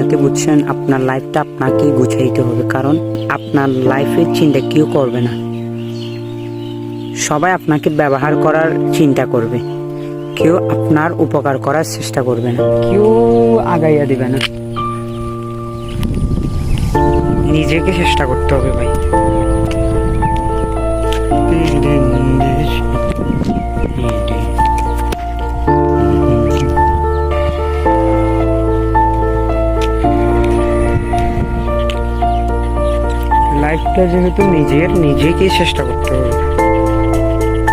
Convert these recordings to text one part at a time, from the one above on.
দুনিয়াতে বুঝছেন, আপনার লাইফটা আপনাকেই গুছাইতে হবে, কারণ আপনার লাইফের চিন্তা কেউ করবে না। সবাই আপনাকে ব্যবহার করার চিন্তা করবে, কেউ আপনার উপকার করার চেষ্টা করবে না, কেউ আগাইয়া দিবে না। নিজেকে চেষ্টা করতে হবে ভাই। লাইফটা যেহেতু নিজেকেই চেষ্টা করতে হবে।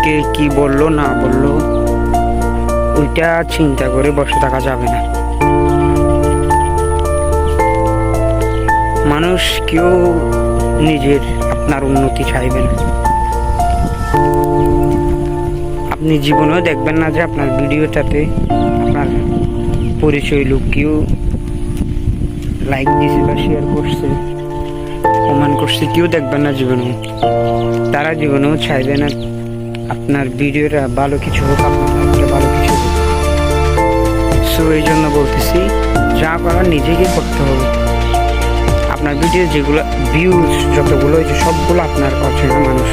কে কি বললো না বললো ওইটা চিন্তা করে বসে থাকা যাবে না। মানুষ কেউ নিজের আপনার উন্নতি চাইবে না। আপনি জীবনেও দেখবেন না যে আপনার ভিডিওটাতে আপনার পরিচয় লোক কেউ লাইক দিছে বা শেয়ার করছে, কমেন্ট করছে, কেউ দেখবেন না জীবনেও। তারা জীবনেও চাইবে না আপনার ভিডিওটা ভালো কিছু হোক, আপনার লাইফটা ভালো কিছু হোক। সো এই জন্য বলতেছি, যা করার নিজেকে করতে হবে। আপনার ভিডিও যেগুলো ভিউজ যতগুলো হয়েছে সবগুলো আপনার অচেনা মানুষ।